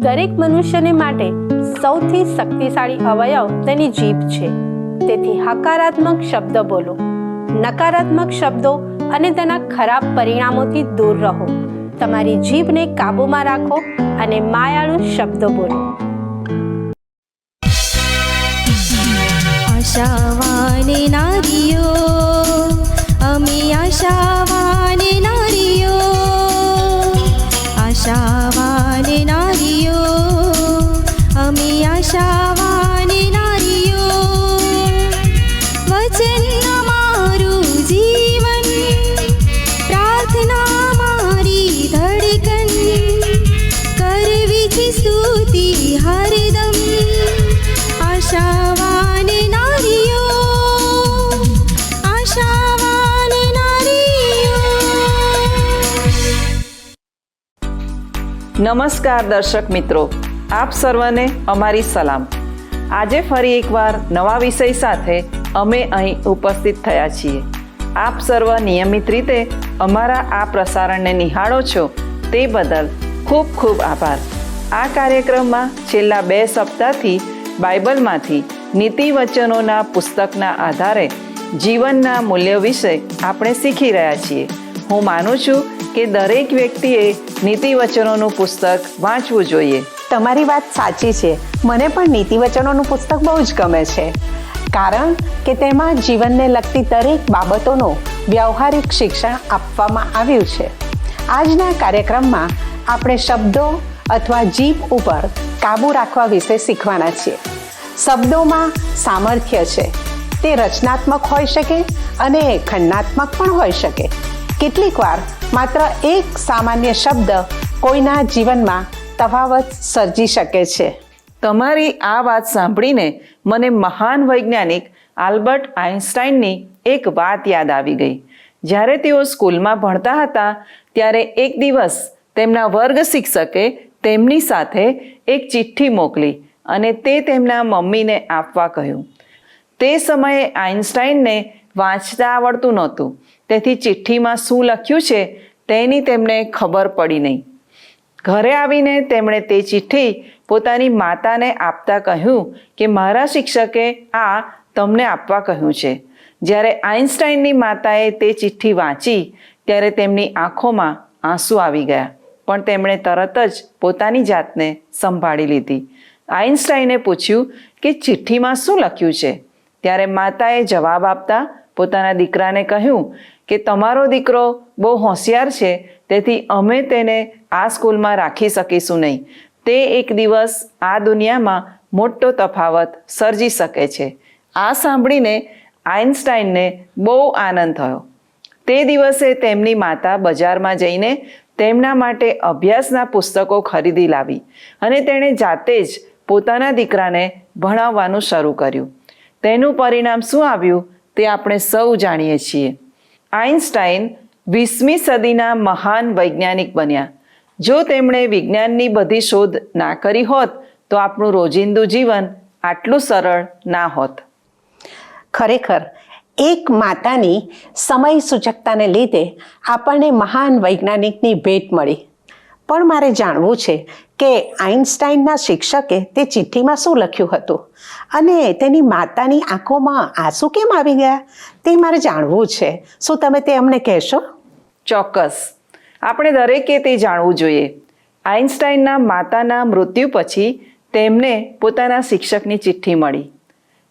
દરેક મનુષ્યને માટે સૌથી શક્તિશાળી અવયવ તેની જીભ છે. તેથી હકારાત્મક શબ્દ બોલો, નકારાત્મક શબ્દો અને તેના ખરાબ પરિણામોથી દૂર રહો. તમારી જીભને કાબૂમાં રાખો અને માયાળુ શબ્દો બોલો. આશાવાન નારીઓ, અમે આશાવાન નારીઓ, આશાવાન નારીઓ, અમે આશાવાન નારીઓ. વચન અમારું જીવન, પ્રાર્થના મારી ધડકન, કરવી છે સ્તુતિ હરદમ. આશાવાન નારીઓ, આશાવાન નારીઓ. નમસ્કાર દર્શક મિત્રો, આપ સર્વને અમારી સલામ. આજે ફરી એકવાર નવા વિષય સાથે અમે અહીં ઉપસ્થિત થયા છીએ. આપ સર્વ નિયમિત રીતે અમારા આ પ્રસારણને નિહાળો છો તે બદલ ખૂબ ખૂબ આભાર. આ કાર્યક્રમમાં છેલ્લા 2 સપ્તાહથી બાઇબલમાંથી નીતિ વચનોના પુસ્તકના આધારે જીવનના મૂલ્ય વિશે આપણે શીખી રહ્યા છીએ. હું માનું છું કે દરેક વ્યક્તિએ નીતિ વચનોનું પુસ્તક વાંચવું જોઈએ. તમારી વાત સાચી છે. મને પણ નીતિ વચનોનું પુસ્તક બહુ જ ગમે છે, કારણ કે તેમાં જીવનને લગતી દરેક બાબતોનું વ્યવહારિક શિક્ષણ આપવામાં આવ્યું છે. આજના કાર્યક્રમમાં આપણે શબ્દો અથવા જીભ ઉપર કાબૂ રાખવા વિશે શીખવાના છીએ. શબ્દોમાં સામર્થ્ય છે. તે રચનાત્મક હોઈ શકે અને ખંડાત્મક પણ હોઈ શકે. કેટલીક વાર માત્ર એક સામાન્ય શબ્દ કોઈના જીવનમાં તફાવત સર્જી શકે છે. તમારી આ વાત સાંભળીને મને મહાન વૈજ્ઞાનિક આલ્બર્ટ આઇન્સ્ટાઈનની એક વાત યાદ આવી ગઈ. જ્યારે તેઓ સ્કૂલમાં ભણતા હતા ત્યારે એક દિવસ તેમના વર્ગ શિક્ષકે તેમની સાથે એક ચિઠ્ઠી મોકલી અને તે તેમના મમ્મીને આપવા કહ્યું. તે સમયે આઇન્સ્ટાઈનને વાંચતા આવડતું નહોતું, તેથી ચિઠ્ઠીમાં શું લખ્યું છે તેની તેમને ખબર પડી નહીં. ઘરે આવીને તેમણે તે ચિઠ્ઠી પોતાની માતાને આપતા કહ્યું કે મારા શિક્ષકે આ તમને આપવા કહ્યું છે. જ્યારે આઇન્સ્ટાઈનની માતાએ તે ચિઠ્ઠી વાંચી ત્યારે તેમની આંખોમાં આંસુ આવી ગયા, પણ તેમણે તરત જ પોતાની જાતને સંભાળી લીધી. આઇન્સ્ટાઈને પૂછ્યું કે ચિઠ્ઠીમાં શું લખ્યું છે? ત્યારે માતાએ જવાબ આપતા પોતાના દીકરાને કહ્યું કે તમારો દીકરો બહુ હોશિયાર છે, તેથી અમે તેને આ સ્કૂલમાં રાખી શકીશું નહીં. તે એક દિવસ આ દુનિયામાં મોટો તફાવત સર્જી શકે છે. આ સાંભળીને આઇન્સ્ટાઈનને બહુ આનંદ થયો. તે દિવસે તેમની માતા બજારમાં જઈને તેમના માટે અભ્યાસના પુસ્તકો ખરીદી લાવી અને તેણે જાતે જ પોતાના દીકરાને ભણાવવાનું શરૂ કર્યું. તેનું પરિણામ શું આવ્યું તે આપણે સૌ જાણીએ છીએ. આઇન્સ્ટાઈન 20મી સદીના મહાન વૈજ્ઞાનિક બન્યા. જો તેમણે વિજ્ઞાનની બધી શોધ ના કરી હોત તો આપણું રોજિંદુ જીવન આટલું સરળ ના હોત. ખરેખર એક માતાની સમય સૂચકતાને લીધે આપણને મહાન વૈજ્ઞાનિકની ભેટ મળી. પણ મારે જાણવું છે કે આઇન્સ્ટાઈનના શિક્ષકે તે ચિઠ્ઠીમાં શું લખ્યું હતું અને તેની માતાની આંખોમાં આંસુ કેમ આવી ગયા તે મારે જાણવું છે. શું તમે તે અમને કહેશો? ચોક્કસ, આપણે દરેકે તે જાણવું જોઈએ. આઇન્સ્ટાઈનના માતાના મૃત્યુ પછી તેમને પોતાના શિક્ષકની ચિઠ્ઠી મળી.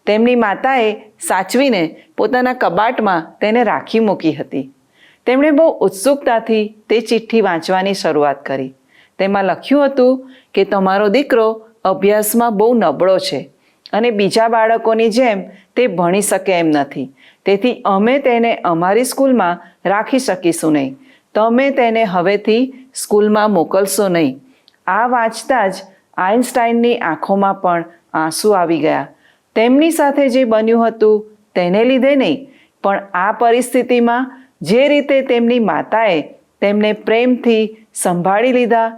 તેમની માતાએ સાચવીને પોતાના કબાટમાં તેને રાખી મૂકી હતી. તેમણે બહુ ઉત્સુકતાથી તે ચિઠ્ઠી વાંચવાની શરૂઆત કરી. તેમાં લખ્યું હતું કે તમારો દીકરો અભ્યાસમાં બહુ નબળો છે અને બીજા બાળકોની જેમ તે ભણી શકે એમ નથી, તેથી અમે તેને અમારી સ્કૂલમાં રાખી શકીશું નહીં. તમે તેને હવેથી સ્કૂલમાં મોકલશો નહીં. આ વાંચતા જ આઇન્સ્ટાઈનની આંખોમાં પણ આંસુ આવી ગયા. તેમની સાથે જે બન્યું હતું તેને લીધે નહીં, પણ આ પરિસ્થિતિમાં જે રીતે તેમની માતાએ તેમને પ્રેમથી સંભાળી લીધા,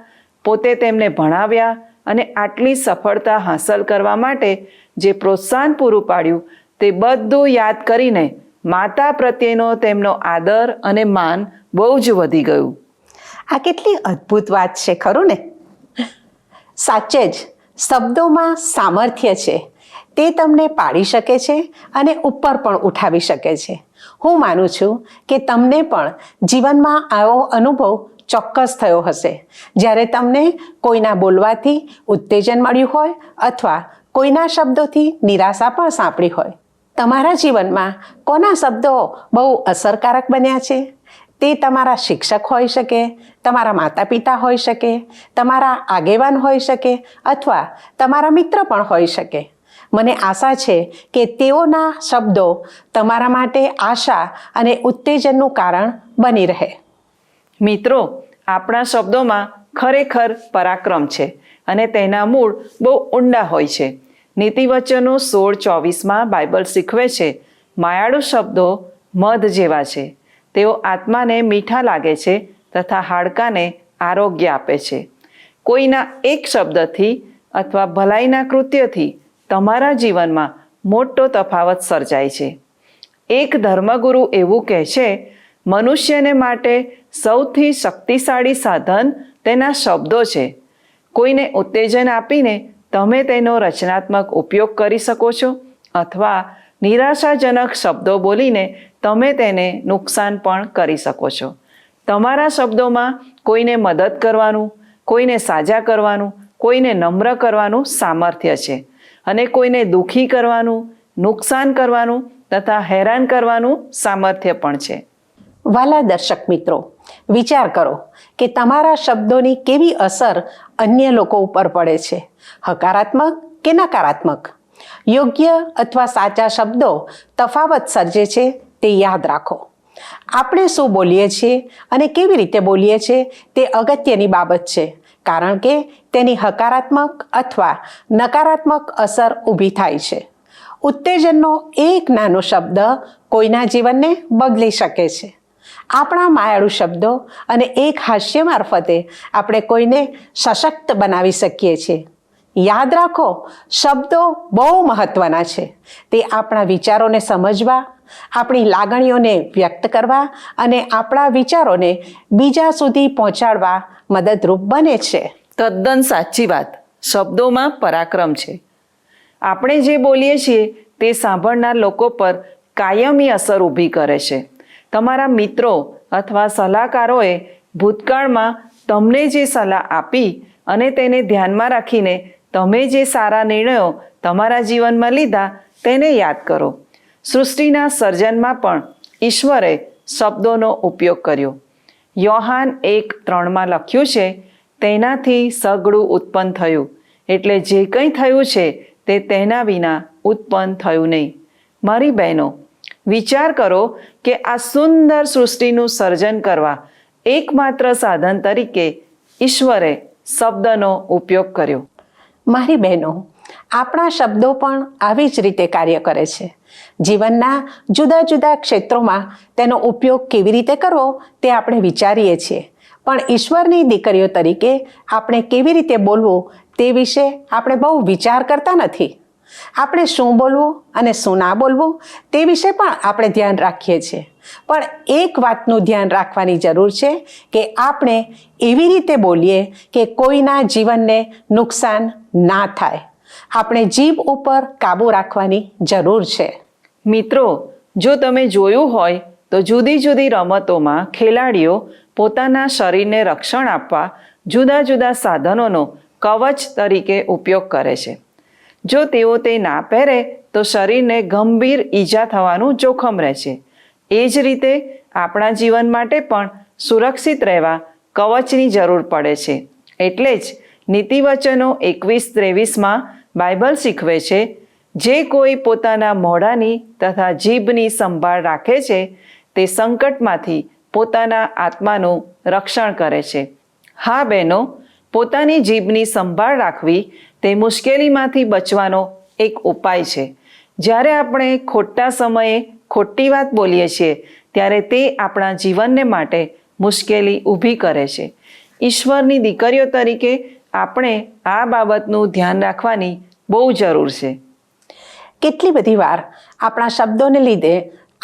પોતે તેમને ભણાવ્યા અને આટલી સફળતા હાંસલ કરવા માટે જે પ્રોત્સાહન પૂરું પાડ્યું તે બધું યાદ કરીને માતા પ્રત્યેનો તેમનો આદર અને માન બહુ જ વધી ગયું. આ કેટલી અદ્ભુત વાત છે, ખરું ને? સાચે જ શબ્દોમાં સામર્થ્ય છે. તે તમને પાડી શકે છે અને ઉપર પણ ઉઠાવી શકે છે. હું માનું છું કે તમને પણ જીવનમાં આવો અનુભવ ચોક્કસ થયો હશે, જ્યારે તમને કોઈના બોલવાથી ઉત્તેજન મળ્યું હોય અથવા કોઈના શબ્દોથી નિરાશા પણ સાંપડી હોય. તમારા જીવનમાં કોના શબ્દો બહુ અસરકારક બન્યા છે? તે તમારા શિક્ષક હોઈ શકે, તમારા માતા પિતા હોઈ શકે, તમારા આગેવાન હોઈ શકે અથવા તમારા મિત્ર પણ હોઈ શકે. મને આશા છે કે તેઓના શબ્દો તમારા માટે આશા અને ઉત્તેજનનું કારણ બની રહે. મિત્રો, આપણા શબ્દોમાં ખરેખર પરાક્રમ છે અને તેના મૂળ બહુ ઊંડા હોય છે. નીતિવચનો 16:24 બાઇબલ શીખવે છે, માયાળુ શબ્દો મધ જેવા છે. તેઓ આત્માને મીઠા લાગે છે તથા હાડકાને આરોગ્ય આપે છે. કોઈના એક શબ્દથી અથવા ભલાઈના કૃત્યથી તમારા જીવનમાં મોટો તફાવત સર્જાય છે. એક ધર્મગુરુ એવું કહે છે, મનુષ્યને માટે સૌથી શક્તિશાળી સાધન તેના શબ્દો છે. કોઈને ઉત્તેજન આપીને તમે તેનો રચનાત્મક ઉપયોગ કરી શકો છો અથવા નિરાશાજનક શબ્દો બોલીને તમે તેને નુકસાન પણ કરી શકો છો. તમારા શબ્દોમાં કોઈને મદદ કરવાનું, કોઈને સાજા કરવાનું, કોઈને નમ્ર કરવાનું સામર્થ્ય છે અને કોઈને દુઃખી કરવાનું, નુકસાન કરવાનું તથા હેરાન કરવાનું સામર્થ્ય પણ છે. વાલા દર્શક મિત્રો, વિચાર કરો કે તમારા શબ્દોની કેવી અસર અન્ય લોકો ઉપર પડે છે, હકારાત્મક કે નકારાત્મક. યોગ્ય અથવા સાચા શબ્દો તફાવત સર્જે છે તે યાદ રાખો. આપણે શું બોલીએ છીએ અને કેવી રીતે બોલીએ છીએ તે અગત્યની બાબત છે, કારણ કે તેની હકારાત્મક અથવા નકારાત્મક અસર ઊભી થાય છે. ઉત્તેજનનો એક નાનો શબ્દ કોઈના જીવનને બદલી શકે છે. આપણા માયાળુ શબ્દો અને એક હાસ્ય મારફતે આપણે કોઈને સશક્ત બનાવી શકીએ છીએ. યાદ રાખો, શબ્દો બહુ મહત્વના છે. તે આપણા વિચારોને સમજવા, આપણી લાગણીઓને વ્યક્ત કરવા અને આપણા વિચારોને બીજા સુધી પહોંચાડવા મદદરૂપ બને છે. તદ્દન સાચી વાત. શબ્દોમાં પરાક્રમ છે. આપણે જે બોલીએ છીએ તે સાંભળનાર લોકો પર કાયમી અસર ઊભી કરે છે. તમારા મિત્રો અથવા સલાહકારોએ ભૂતકાળમાં તમને જે સલાહ આપી અને તેને ધ્યાનમાં રાખીને તમે જે સારા નિર્ણયો તમારા જીવનમાં લીધા તેને યાદ કરો. સૃષ્ટિના સર્જનમાં પણ ઈશ્વરે શબ્દોનો ઉપયોગ કર્યો. યોહાન 1:3 લખ્યું છે, તેનાથી સઘળું ઉત્પન્ન થયું, એટલે જે કંઈ થયું છે તે તેના વિના ઉત્પન્ન થયું નહીં. મારી બહેનો, વિચાર કરો કે આ સુંદર સૃષ્ટિનું સર્જન કરવા એકમાત્ર સાધન તરીકે ઈશ્વરે શબ્દનો ઉપયોગ કર્યો. મારી બહેનો, આપણા શબ્દો પણ આવી જ રીતે કાર્ય કરે છે. જીવનના જુદા જુદા ક્ષેત્રોમાં તેનો ઉપયોગ કેવી રીતે કરવો તે આપણે વિચારીએ છીએ, પણ ઈશ્વરની દીકરીઓ તરીકે આપણે કેવી રીતે બોલવું તે વિશે આપણે બહુ વિચાર કરતા નથી. આપણે શું બોલવું અને શું ના બોલવું તે વિશે પણ આપણે ધ્યાન રાખીએ છીએ. પણ એક વાતનું ધ્યાન રાખવાની જરૂર છે કે આપણે એવી રીતે બોલીએ કે કોઈના જીવનને નુકસાન ના થાય. આપણે જીભ ઉપર કાબૂ રાખવાની જરૂર છે. મિત્રો, જો તમે જોયું હોય તો જુદી જુદી રમતોમાં ખેલાડીઓ પોતાના શરીરને રક્ષણ આપવા જુદા જુદા સાધનોનો કવચ તરીકે ઉપયોગ કરે છે. જો તેઓ તે ના પહેરે તો શરીરને ગંભીર ઈજા થવાનું જોખમ રહે છે. એ જ રીતે આપણા જીવન માટે પણ સુરક્ષિત રહેવા કવચની જરૂર પડે છે. એટલે જ નીતિવચનો 21:23 બાઇબલ શીખવે છે, જે કોઈ પોતાના મોઢાની તથા જીભની સંભાળ રાખે છે તે સંકટમાંથી પોતાના આત્માનું રક્ષણ કરે છે. હા બહેનો, પોતાની જીભની સંભાળ રાખવી તે મુશ્કેલીમાંથી બચવાનો એક ઉપાય છે. જ્યારે આપણે ખોટા સમયે ખોટી વાત બોલીએ છીએ ત્યારે તે આપણા જીવનને માટે મુશ્કેલી ઊભી કરે છે. ઈશ્વરની દીકરીઓ તરીકે આપણે આ બાબતનું ધ્યાન રાખવાની બહુ જરૂર છે. કેટલી બધી વાર આપણા શબ્દોને લીધે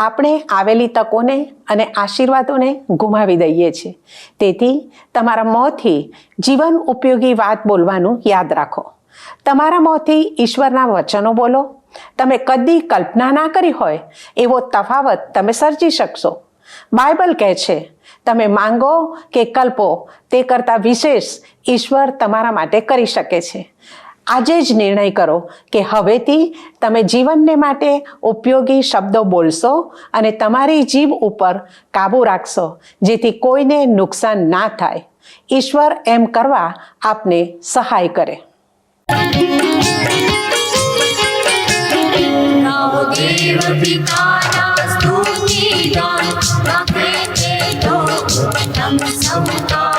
આપણે આવેલી તકોને અને આશીર્વાદોને ગુમાવી દઈએ છીએ. તેથી તમારા મોંથી જીવન ઉપયોગી વાત બોલવાનું યાદ રાખો. તમારા મોંથી ઈશ્વરના વચનો બોલો. તમે કદી કલ્પના ના કરી હોય એવો તફાવત તમે સર્જી શકશો. બાઇબલ કહે છે, તમે માંગો કે કલ્પો તે કરતાં વિશેષ ઈશ્વર તમારા માટે કરી શકે છે. આજે જ નિર્ણય કરો કે હવેથી તમે જીવનને માટે ઉપયોગી શબ્દો બોલશો અને તમારી જીભ ઉપર કાબૂ રાખશો, જેથી કોઈને નુકસાન ના થાય. ઈશ્વર એમ કરવા આપને સહાય કરે. गाओ देव पिताना स्तुतिगान, गाते तेजो उत्तम समुदाय.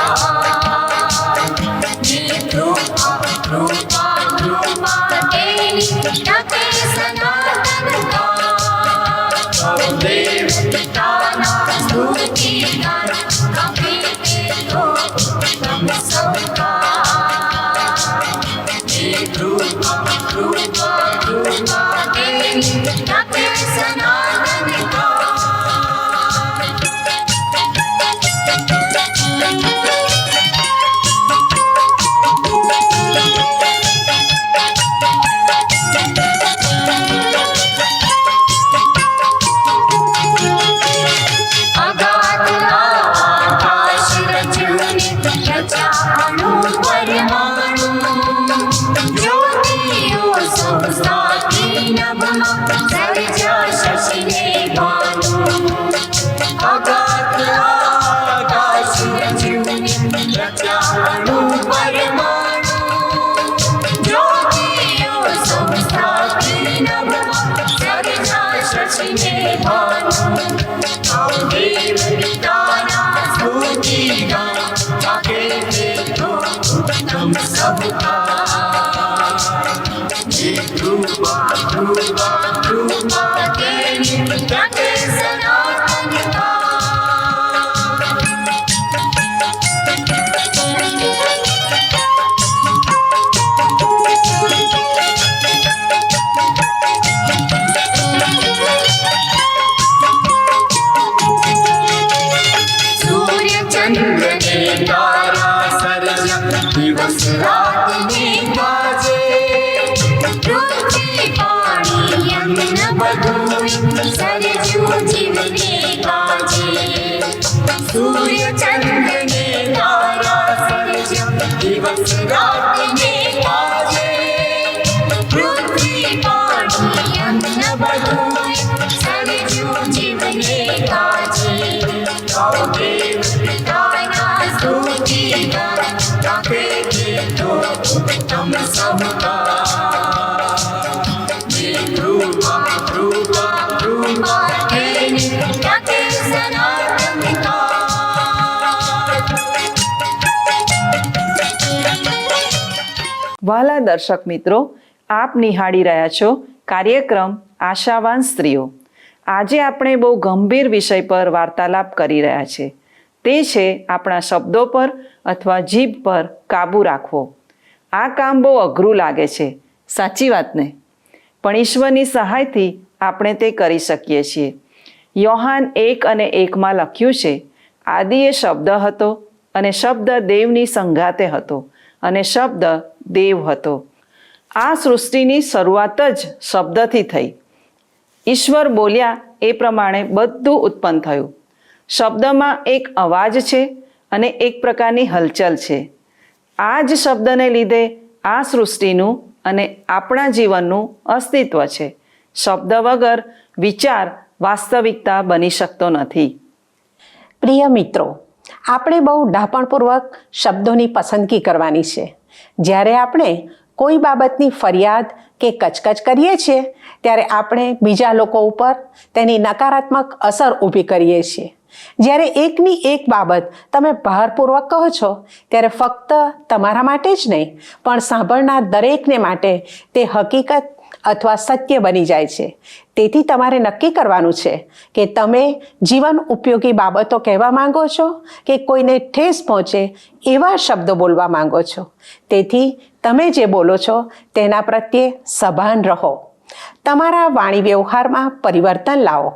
ये कृपा कृपा कृपा तेरी, गाते सनातन गान. गाओ देव पिताना स्तुतिगान, गाते तेजो उत्तम समुदाय. ये कृपा कृपा कृपा गाते सनातन गान. अगाध आकाश रचने रचाणु परमाणु, ज्योतियों संस्थाती नभमा सर्जा शशिने भानु. अगाध आकाश रचने रचाणु परमाणु, ज्योतियों संस्थाती नभमा सर्जा शशिने भानु. गाओ देव पिताना स्तुतिगान, गाते तेजो उत्तम समुदाय. ये कृपा कृपा कृपा तेरी, गाते सनातन गान. सूर्य चंद्र ने तारा सर्जा, दिवस रात ने गाजे. पृथ्वी पानी अन्न बधुई, सरजू जीवने गाजे. सूर्य चंद्र ने तारा सर्जा, दिवस रात ने गाजे. पृथ्वी पानी अन्न बधुई, सरजू जीवने गाजे. गाओ देव पिताना स्तुतिगान, गाते तेजो उत्तम समुदाय. ये कृपा कृपा कृपा तेरी, गाते सनातन गान. વહાલા દર્શક મિત્રો, આપ નિહાળી રહ્યા છો કાર્યક્રમ આશાવાન સ્ત્રીઓ. આજે આપણે બહુ ગંભીર વિષય પર વાર્તાલાપ કરી રહ્યા છે. તે છે આપણા શબ્દો પર અથવા જીભ પર કાબૂ રાખવો. આ કામ બહુ અઘરું લાગે છે, સાચી વાત ને? પણ ઈશ્વરની સહાયથી આપણે તે કરી શકીએ છીએ. યોહાન 1:1 લખ્યું છે, આદિએ શબ્દ હતો અને શબ્દ દેવની સંગાતે હતો અને શબ્દ દેવ હતો. આ સૃષ્ટિની શરૂઆત જ શબ્દથી થઈ. ઈશ્વર બોલ્યા એ પ્રમાણે બધું ઉત્પન્ન થયું. શબ્દમાં એક અવાજ છે અને એક પ્રકારની હલચલ છે. આ જ શબ્દને લીધે આ સૃષ્ટિનું અને આપણા જીવનનું અસ્તિત્વ છે. શબ્દ વગર વિચાર વાસ્તવિકતા બની શકતો નથી. પ્રિય મિત્રો, આપણે બહુ ડાપણપૂર્વક શબ્દોની પસંદગી કરવાની છે. જ્યારે આપણે કોઈ બાબતની ફરિયાદ કે કચકચ કરીએ છીએ ત્યારે આપણે બીજા લોકો ઉપર તેની નકારાત્મક અસર ઊભી કરીએ છીએ. જ્યારે એકની એક બાબત તમે ભારપૂર્વક કહો છો ત્યારે ફક્ત તમારા માટે જ નહીં પણ સાંભળનાર દરેકને માટે તે હકીકત અથવા સત્ય બની જાય છે. તેથી તમારે નક્કી કરવાનું છે કે તમે જીવન ઉપયોગી બાબતો કહેવા માંગો છો કે કોઈને ઠેસ પહોંચે એવા શબ્દો બોલવા માંગો છો. તેથી તમે જે બોલો છો તેના પ્રત્યે સભાન રહો. તમારા વાણી વ્યવહારમાં પરિવર્તન લાવો.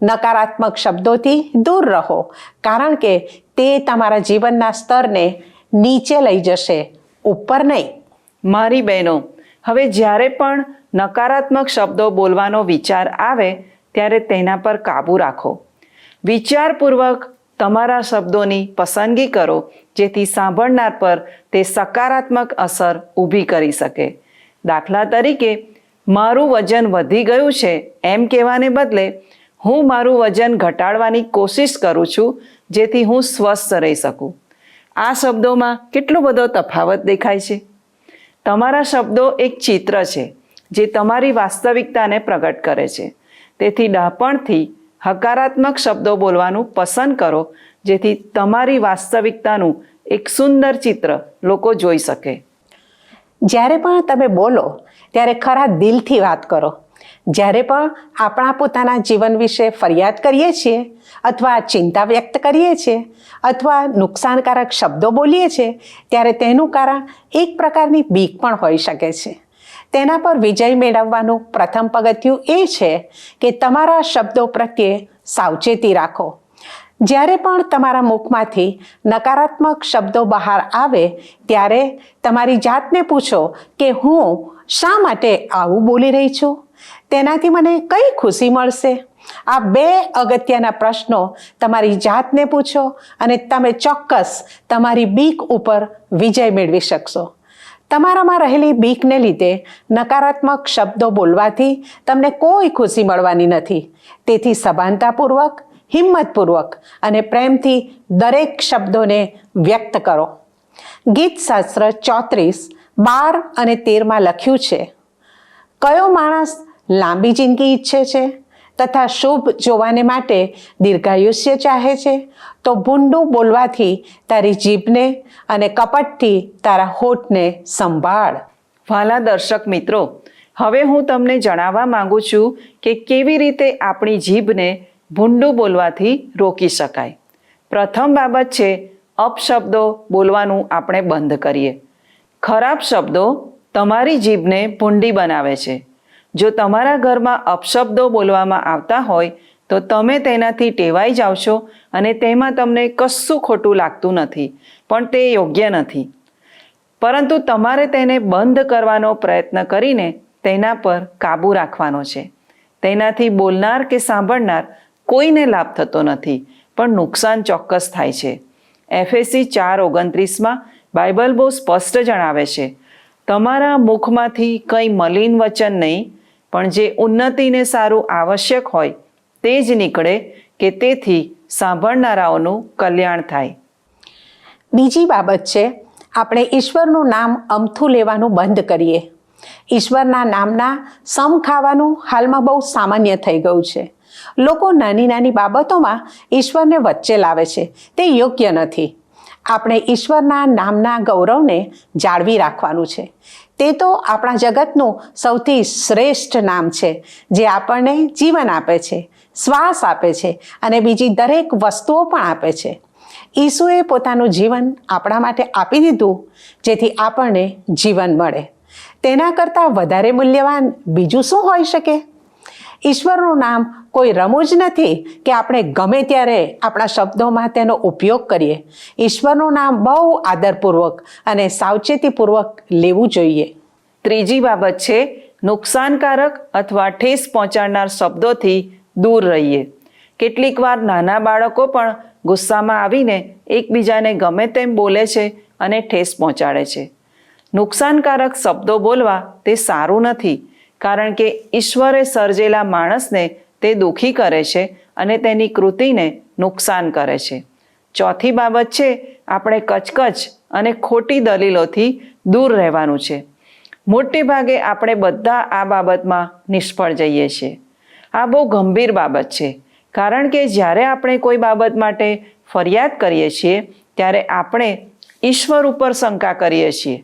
નકારાત્મક શબ્દોથી દૂર રહો, કારણ કે તે તમારા જીવનના સ્તરને નીચે લઈ જશે, ઉપર નહીં. મારી બહેનો, હવે જ્યારે પણ નકારાત્મક શબ્દો બોલવાનો વિચાર આવે ત્યારે તેના પર કાબૂ રાખો. વિચારપૂર્વક તમારા શબ્દોની પસંદગી કરો, જેથી સાંભળનાર પર તે સકારાત્મક અસર ઊભી કરી શકે. દાખલા તરીકે, મારું વજન વધી ગયું છે એમ કહેવાને બદલે હું મારું વજન ઘટાડવાની કોશિશ કરું છું, જેથી હું સ્વસ્થ રહી શકું. આ શબ્દોમાં કેટલો બધો તફાવત દેખાય છે. તમારા શબ્દો એક ચિત્ર છે જે તમારી વાસ્તવિકતાને પ્રગટ કરે છે. તેથી ડહાપણથી હકારાત્મક શબ્દો બોલવાનું પસંદ કરો, જેથી તમારી વાસ્તવિકતાનું એક સુંદર ચિત્ર લોકો જોઈ શકે. જ્યારે પણ તમે બોલો ત્યારે ખરા દિલથી વાત કરો. જ્યારે પણ આપણા પોતાના જીવન વિશે ફરિયાદ કરીએ છીએ, અથવા ચિંતા વ્યક્ત કરીએ છીએ, અથવા નુકસાનકારક શબ્દો બોલીએ છીએ, ત્યારે તેનું કારણ એક પ્રકારની બીક પણ હોઈ શકે છે. તેના પર વિજય મેળવવાનું પ્રથમ પગથિયું એ છે કે તમારા શબ્દો પ્રત્યે સાવચેતી રાખો. જ્યારે પણ તમારા મુખમાંથી નકારાત્મક શબ્દો બહાર આવે ત્યારે તમારી જાતને પૂછો કે હું શા માટે આવું બોલી રહી છું? તેનાથી મને કઈ ખુશી મળશે? આ 2 અગત્યના પ્રશ્નો તમારી જાતને પૂછો અને તમે ચોક્કસ તમારી બીક ઉપર વિજય મેળવી શકશો. તમારામાં રહેલી બીકને લીધે નકારાત્મક શબ્દો બોલવાથી તમને કોઈ ખુશી મળવાની નથી. તેથી સભાનતાપૂર્વક, હિંમતપૂર્વક અને પ્રેમથી દરેક શબ્દોને વ્યક્ત કરો. ગીતશાસ્ત્ર 34:12 અને 13 લખ્યું છે, કયો માણસ લાંબી જિંદગી ઈચ્છે છે તથા શુભ જોવાને માટે દીર્ઘાયુષ્ય ચાહે છે? તો ભૂંડું બોલવાથી તારી જીભને અને કપટથી તારા હોઠને સંભાળ. વહાલા દર્શક મિત્રો, હવે હું તમને જણાવવા માંગુ છું કે કેવી રીતે આપણી જીભને ભૂંડું બોલવાથી રોકી શકાય. પ્રથમ બાબત છે, અપશબ્દો બોલવાનું આપણે બંધ કરીએ. ખરાબ શબ્દો તમારી જીભને ભૂંડી બનાવે છે. જો તમારા ઘરમાં અપશબ્દો બોલવામાં આવતા હોય તો તમે તેનાથી ટેવાઈ જાઓ છો અને તેમાં તમને કશું ખોટું લાગતું નથી, પણ તે યોગ્ય નથી. પરંતુ તમારે તેને બંધ કરવાનો પ્રયત્ન કરીને તેના પર કાબૂ રાખવાનો છે. તેનાથી બોલનાર કે સાંભળનાર કોઈને લાભ થતો નથી, પણ નુકસાન ચોક્કસ થાય છે. એફએસી 4:29 બાઇબલ બહુ સ્પષ્ટ જણાવે છે, તમારા મુખમાંથી કંઈ મલિન વચન નહીં, પણ જે ઉન્નતિને સારું આવશ્યક હોય તે જ નીકળે, કે તેથી સાંભળનારાઓનું કલ્યાણ થાય. બીજી બાબત છે, આપણે ઈશ્વરનું નામ અમથું લેવાનું બંધ કરીએ. ઈશ્વરના નામના સમ ખાવાનું હાલમાં બહુ સામાન્ય થઈ ગયું છે. લોકો નાની નાની બાબતોમાં ઈશ્વરને વચ્ચે લાવે છે. તે યોગ્ય નથી. આપણે ઈશ્વરના નામના ગૌરવને જાળવી રાખવાનું છે. તે તો આપણા જગતનું સૌથી શ્રેષ્ઠ નામ છે, જે આપણને જીવન આપે છે, શ્વાસ આપે છે અને બીજી દરેક વસ્તુઓ પણ આપે છે. ઈસુએ પોતાનું જીવન આપણા માટે આપી દીધું, જેથી આપણને જીવન મળે. તેના કરતાં વધારે મૂલ્યવાન બીજું શું હોઈ શકે? ઈશ્વરનું નામ કોઈ રમૂજ નથી કે આપણે ગમે ત્યારે આપણા શબ્દોમાં તેનો ઉપયોગ કરીએ. ઈશ્વરનું નામ બહુ આદરપૂર્વક અને સાવચેતીપૂર્વક લેવું જોઈએ. ત્રીજી બાબત છે, નુકસાનકારક અથવા ઠેસ પહોંચાડનાર શબ્દોથી દૂર રહીએ. કેટલીક વાર નાના બાળકો પણ ગુસ્સામાં આવીને એકબીજાને ગમે તેમ બોલે છે અને ઠેસ પહોંચાડે છે. નુકસાનકારક શબ્દો બોલવા તે સારું નથી, કારણ કે ઈશ્વરે સર્જેલા માણસને તે દુઃખી કરે છે અને તેની કૃતિને નુકસાન કરે છે. ચોથી બાબત છે, આપણે કચકચ અને ખોટી દલીલોથી દૂર રહેવાનું છે. મોટે ભાગે આપણે બધા આ બાબતમાં નિષ્ફળ જઈએ છીએ. આ બહુ ગંભીર બાબત છે, કારણ કે જ્યારે આપણે કોઈ બાબત માટે ફરિયાદ કરીએ છીએ ત્યારે આપણે ઈશ્વર ઉપર શંકા કરીએ છીએ.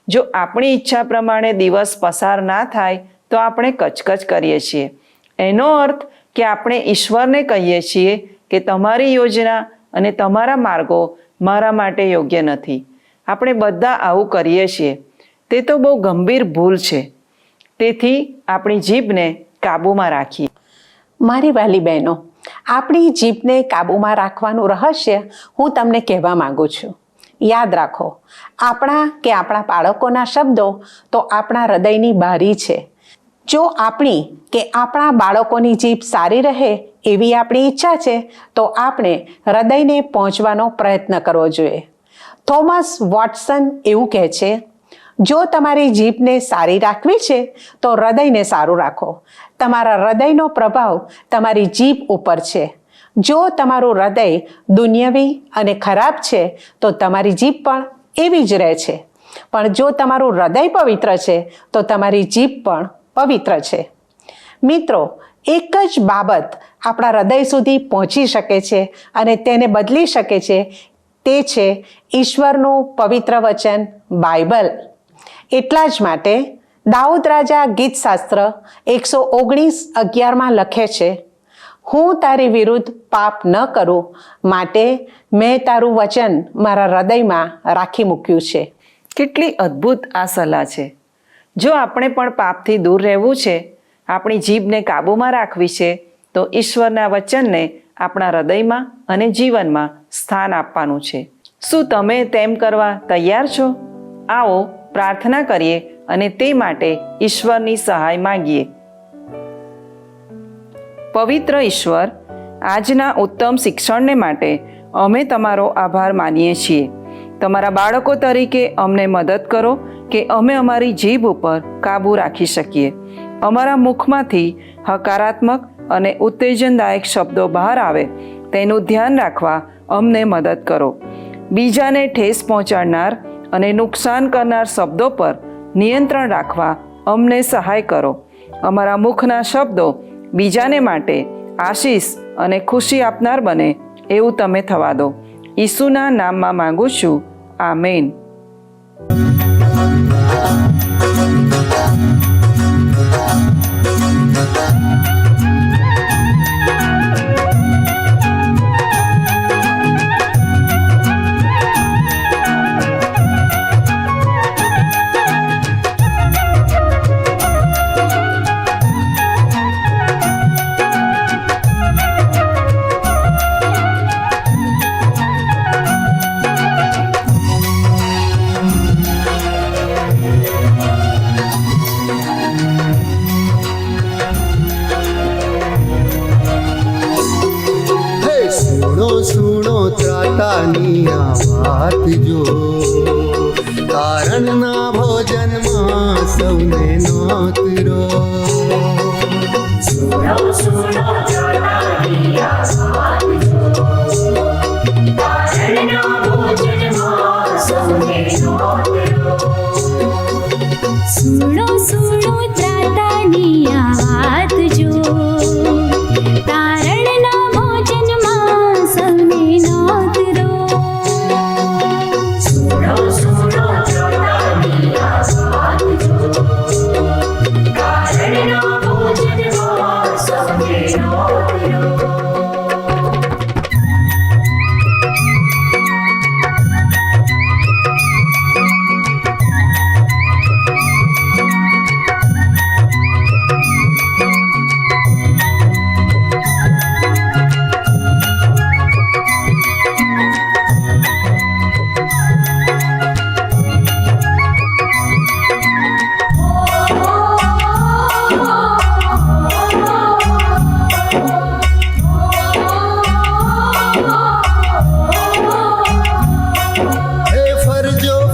જો આપણી ઈચ્છા પ્રમાણે દિવસ પસાર ના થાય તો આપણે કચકચ કરીએ છીએ. એનો અર્થ કે આપણે ઈશ્વરને કહીએ છીએ કે તમારી યોજના અને તમારા માર્ગો મારા માટે યોગ્ય નથી. આપણે બધા આવું કરીએ છીએ. તે તો બહુ ગંભીર ભૂલ છે. તેથી આપણી જીભને કાબૂમાં રાખીએ. મારી વાલી બહેનો, આપણી જીભને કાબૂમાં રાખવાનું રહસ્ય હું તમને કહેવા માંગુ છું. યાદ રાખો, આપણા બાળકોના શબ્દો તો આપણા હૃદયની બારી છે. જો આપણી કે આપણા બાળકોની જીભ સારી રહે એવી આપણી ઈચ્છા છે તો આપણે હૃદયને પહોંચવાનો પ્રયત્ન કરવો જોઈએ. થોમસ વોટસન એવું કહે છે, જો તમારી જીભને સારી રાખવી છે તો હૃદયને સારું રાખો. તમારા હૃદયનો પ્રભાવ તમારી જીભ ઉપર છે. જો તમારું હૃદય દુન્યવી અને ખરાબ છે તો તમારી જીભ પણ એવી જ રહે છે. પણ જો તમારું હૃદય પવિત્ર છે તો તમારી જીભ પણ પવિત્ર છે. મિત્રો, એક જ બાબત આપણા હૃદય સુધી પહોંચી શકે છે અને તેને બદલી શકે છે. તે છે ઈશ્વરનું પવિત્ર વચન બાઇબલ. એટલા જ માટે દાઉદ રાજા ગીતશાસ્ત્ર 119:11 લખે છે, હું તારી વિરુદ્ધ પાપ ન કરું માટે મેં તારું વચન મારા હૃદયમાં રાખી મૂક્યું છે. કેટલી અદ્ભુત આ સલાહ છે. જો આપણે પણ પાપથી દૂર રહેવું છે, આપણી જીભને કાબૂમાં રાખવી છે, તો ઈશ્વરના વચનને આપણા હૃદયમાં અને જીવનમાં સ્થાન આપવાનું છે. શું તમે તેમ કરવા તૈયાર છો? આવો પ્રાર્થના કરીએ અને તે માટે ઈશ્વરની સહાય માંગીએ. પવિત્ર ઈશ્વર, આજના ઉત્તમ શિક્ષણને માટે અમે તમારો આભાર માનીએ છીએ. તમારા બાળકો તરીકે અમને મદદ કરો કે અમે અમારી જીભ ઉપર કાબૂ રાખી શકીએ. અમારા મુખમાંથી હકારાત્મક અને ઉત્તેજનદાયક શબ્દો બહાર આવે તેનું ધ્યાન રાખવા અમને મદદ કરો. બીજાને ઠેસ પહોંચાડનાર અને નુકસાન કરનાર શબ્દો પર નિયંત્રણ રાખવા અમને સહાય કરો. અમારા મુખના શબ્દો બીજાને માટે આશીષ અને ખુશી આપનાર બને એવું તમે થવા દો. ઈસુના નામમાં માંગુ છું. આમેન. સુણો ત્રાતાની આ વાત જો, કારણના ભોજનમાં સૌને નોતરો. સુણો સુણો ત્રાતાની આ વાત જો, તારણના ભોજનમાં સૌને નોતરો. સુણો સુણો ત્રાતાની આ વાત જો, તારણના ભોજનમાં સૌને નોતરો.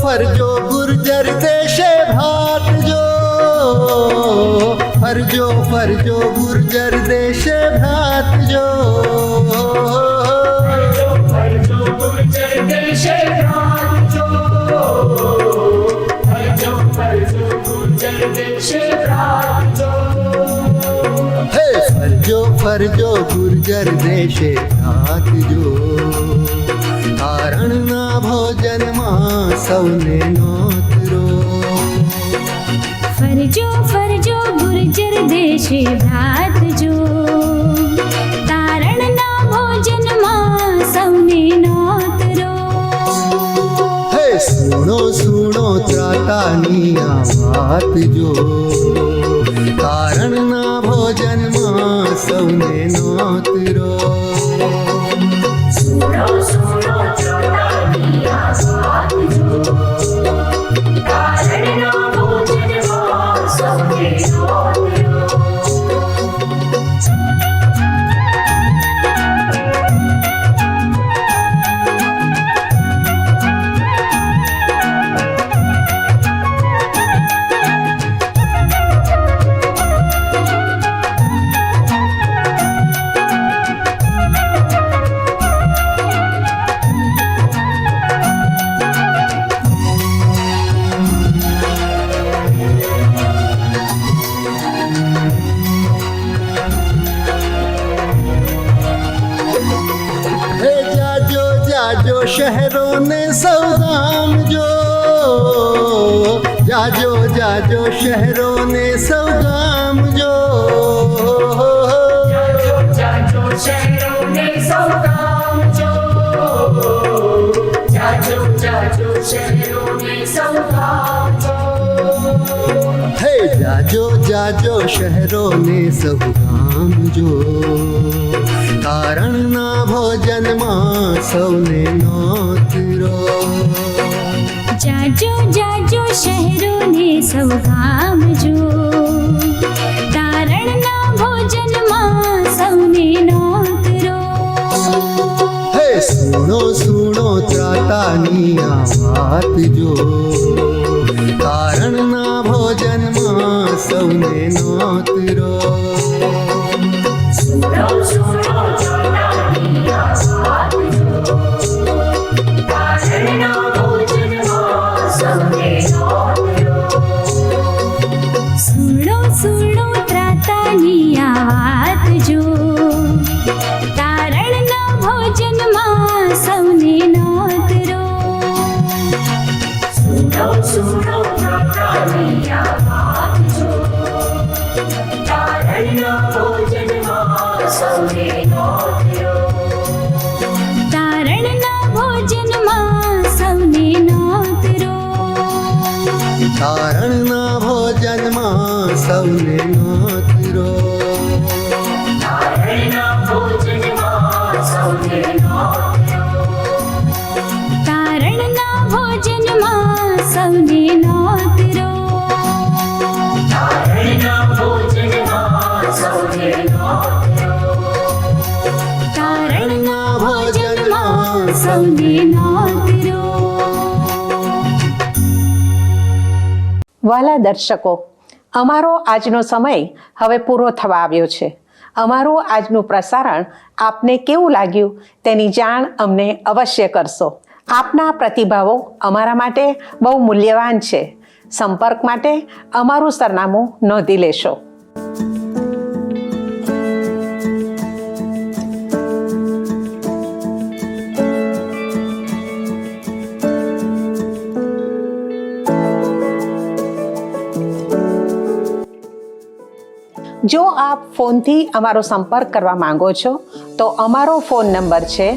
ફરજો ગુર્જર દેશે ભાત જો, ફરજો ફરજો ગુર્જર દેશે ભાત જો. ફરજો ગુર્જર દેશે ભાત જો, ફરજો ગુર્જર દેશે ભાત જો. હે ફરજો ગુર્જર દેશે ભાત જો, કારણના ભોજનમાં સૌને નોતરો. ફરજો ફરજો ગુર્જર દેશે ભાત જો, તારણના ભોજનમાં સૌને નોતરો. હે સુણો સુણો ત્રાતાની આ વાત જો, સૌને નોતરો. હે જાજો જાજો શહેરોને સૌ ગામજો, જાજો જાજો શહેરોને સૌ ગામજો. હે જાજો જાજો શહેરોને સૌ ગામજો, કારણના ભોજનમાં સૌને નોતરો. જાજો જાજો શહેરોને સૌ ગામજો, તારણના ભોજનમાં સૌને નોતરો. હે સુણો સુણો ત્રાતાની આ વાત જો, કારણના ભોજનમાં સૌને નોતરો. સુણો સુણો ત્રાતાની આ વાત જો, તારણના ભોજનમાં સૌને નોતરો. તારણના ભોજનમાં સૌને નોતરો. કારણના ભોજનમાં સૌને નોતરો. તારણના ભોજનમાં સૌને નોતરો. તારણના ભોજનમાં સૌને નોતરો. વાલા દર્શકો, અમારો આજનો સમય હવે પૂરો થવા આવ્યો છે. અમારું આજનું પ્રસારણ આપને કેવું લાગ્યું તેની જાણ અમને અવશ્ય કરશો. આપના પ્રતિભાવો અમારા માટે બહુ મૂલ્યવાન છે. સંપર્ક માટે અમારું સરનામું નોંધી લેશો. જો આપ ફોનથી અમારો સંપર્ક કરવા માંગો છો તો અમારો ફોન નંબર છે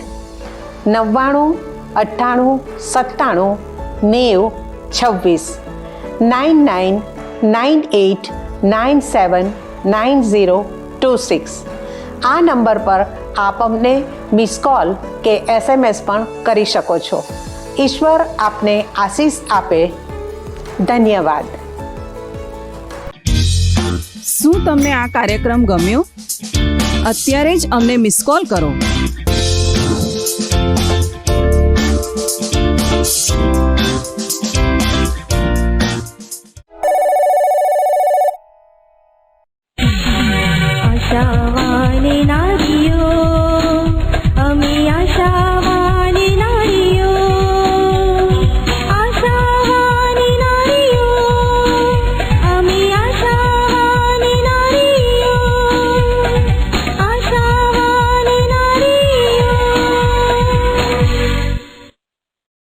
9998979026. આ નંબર પર આપ અમને મિસ કોલ કે SMS પણ કરી શકો છો. ઈશ્વર આપને આશીષ આપે. ધન્યવાદ. શું તમને આ કાર્યક્રમ ગમ્યો? અત્યારે જ અમને મિસ કોલ કરો. આશા